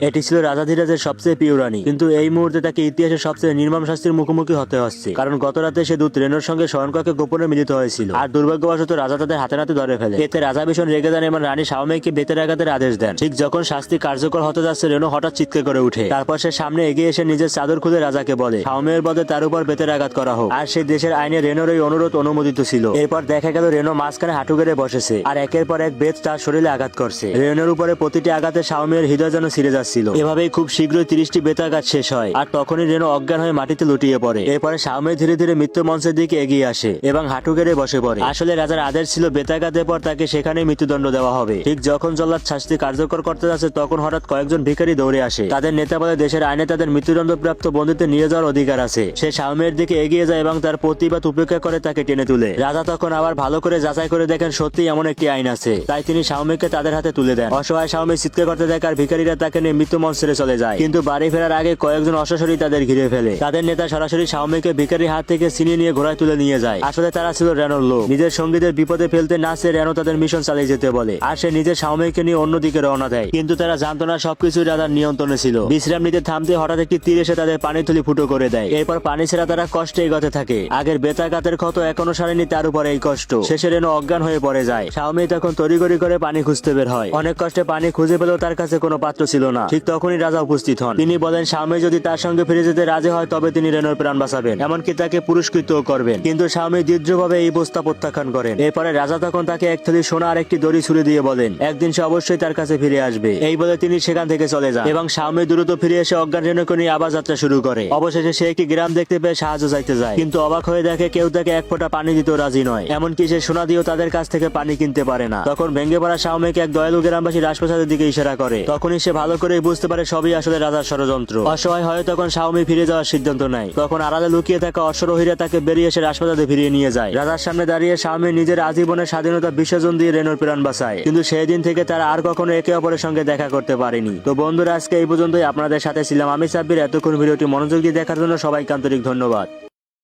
এটি ছিল রাজাধিরাজের সবচেয়ে প্রিয় রানী, কিন্তু এই মুহূর্তে তাকে ইতিহাসের সবচেয়ে নির্মম শাস্তির মুখোমুখি হতে হচ্ছে। কারণ গত রাতে সে দূত রেনোর সঙ্গে শয়নকক্ষে গোপনে মিলিত হয়েছিল, আর দুর্ভাগ্যবশত রাজা তাদের হাতে নাতে ধরে ফেলে। এতে রাজা ভীষণ রেগে যান এবং রানী শাওমেইকে বেতের আঘাতের আদেশ দেন। ঠিক যখন শাস্তি কার্যকর হতে যাচ্ছে, রেনো হঠাৎ চিৎকার করে উঠে। তারপর সে সামনে এগিয়ে এসে নিজের চাদর খুলে রাজাকে বলে শাওমেইয়ের বদলে তার উপর বেতের আঘাত করা হোক। আর সেই দেশের আইনে রেনোর এই অনুরোধ অনুমোদিত ছিল। এরপর দেখা গেল রেনো মাঝখানে হাঁটু গেড়ে বসেছে, আর একের পর এক বেত তার শরীরে আঘাত করছে। রেনোর উপরে প্রতিটি আঘাতে শাওমেইয়ের হৃদয় যেন ছিঁড়ে যাচ্ছিল। এভাবেই খুব শীঘ্রই 30টি বেতাঘাত শেষ হয়, আর তখনই রেনো অজ্ঞান হয়ে মাটিতে লুটিয়ে পড়ে। এরপরে শাওমেই ধীরে ধীরে মৃত্যু মঞ্চের দিকে এগিয়ে আসে এবং হাঁটু গেড়ে বসে পড়ে। আসলে রাজার আদেশ ছিল বেতাঘাতের পর তাকে সেখানেই মৃত্যুদণ্ড দেওয়া হবে। ঠিক যখন জল্লাদ শাস্তি কার্যকর করতে যাচ্ছে, তখন হঠাৎ কয়েকজন ভিখারি দৌড়ে আসে। তাদের নেতা বলে দেশের আইনে তাদের মৃত্যুদণ্ড প্রাপ্ত বন্দীতে নিয়ে যাওয়ার অধিকার আছে। সে শাওমেইয়ের দিকে এগিয়ে যায় এবং তার প্রতিবাদ উপেক্ষা করে তাকে টেনে তুলে। রাজা তখন আবার ভালো করে যাচাই করে দেখেন সত্যি এমন একটি আইন আছে, তাই তিনি শাওমেইকে তাদের হাতে তুলে দেন। অসহায় শাওমেই চিৎকার করতে দেখে আর ভিখারিরা তাকে নিয়ে মৃত্যু মঞ্চ ছেড়ে চলে যায়। কিন্তু বাড়ি ফেরার আগে কয়েকজন অশাসনী তাদের ঘিরে ফেলে। তাদের নেতা সরাসরি শাওমেইকে ভিখারির হাত থেকে ছিনিয়ে নিয়ে ঘোড়ায় তুলে নিয়ে যায়। আসলে তারা ছিল রেনোর লোক। নিজের সঙ্গীদের বিপদে ফেলতে না চেয়ে রেনো তাদের মিশন চালিয়ে যেতে বলে, আর সে নিজের শাওমেইকে নিয়ে অন্যদিকে রওনা দেয়। কিন্তু তারা জানতো না সবকিছুই রাজার নিয়ন্ত্রণে ছিল। বিশ্রাম নিতে থামতে হঠাৎ একটি তীর এসে তাদের পানির থলি ফুটো করে দেয়। এরপর পানি ছেড়া তারা কষ্টে এগোতে থাকে। আগের বেতাঘাতের ক্ষত এখনো সারেনি, তার উপর এই কষ্ট। শেষে রেনো অজ্ঞান হয়ে পড়ে যায়। শাওমেই তখন তড়িঘড়ি করে পানি খুঁজতে বের হয়। অনেক কষ্টে পানি খুঁজে পেলেও তার কাছে কোনো পাত্র ছিল না। ঠিক তখনই রাজা উপস্থিত হন। তিনি বলেন শাওমেই যদি তার সঙ্গে ফিরে যেতে রাজি হয় তবে তিনি রেনোর প্রাণ বাঁচাবেন, এমনকি তাকে পুরস্কৃত করবেন। কিন্তু শাওমেই দৃঢ়ভাবে এই প্রস্তাব প্রত্যাখ্যান করেন। এরপরে রাজা তখন তাকে এক থলি সোনা আর একটি দড়ি ছুড়ে দিয়ে বলেন একদিন সে অবশ্যই তার কাছে ফিরে আসবে। এই বলে তিনি সেখান থেকে চলে যান এবং শাওমেই দ্রুত ফিরে এসে অজ্ঞান রেনোকে নিয়ে আবার যাত্রা শুরু করে। অবশেষে সে একটি গ্রাম দেখতে পেয়ে সাহায্য চাইতে যায়, কিন্তু অবাক হয়ে দেখে কেউ তাকে এক ফোঁটা পানি দিতেও রাজি নয়। এমনকি সে সোনা দিয়েও তাদের কাছ থেকে পানি কিনতে পারে না। তখন ভেঙে পড়া শাওমেইকে এক দয়ালু গ্রামবাসী রাজপ্রাসাদের দিকে ইশারা করে। তখনই সে ভালো করেই বুঝতে পারে সবই আসলে রাজার ষড়যন্ত্র। অসহায় হয়ে তখন শাওমেই ফিরে যাওয়ার সিদ্ধান্ত নেয়। তখন আড়ালে লুকিয়ে থাকা অশ্বরোহীরা তাকে বেরিয়ে এসে রাজপ্রাসাদে ফিরিয়ে নিয়ে যায়। রাজার সামনে দাঁড়িয়ে শাওমেই নিজের আজীবনের স্বাধীনতা বিসর্জন দিয়ে রেনোর প্রাণ বাঁচায়। কিন্তু সেই দিন থেকে তারা আর কখনো একে অপরের সঙ্গে দেখা করতে পারেনি। তো বন্ধুরা, আজকে এই পর্যন্তই। আপনাদের সাথে ছিলাম আমি সাব্বির। এতক্ষণ ভিডিওটি মনোযোগ দিয়ে দেখার জন্য সবাইকে আন্তরিক ধন্যবাদ।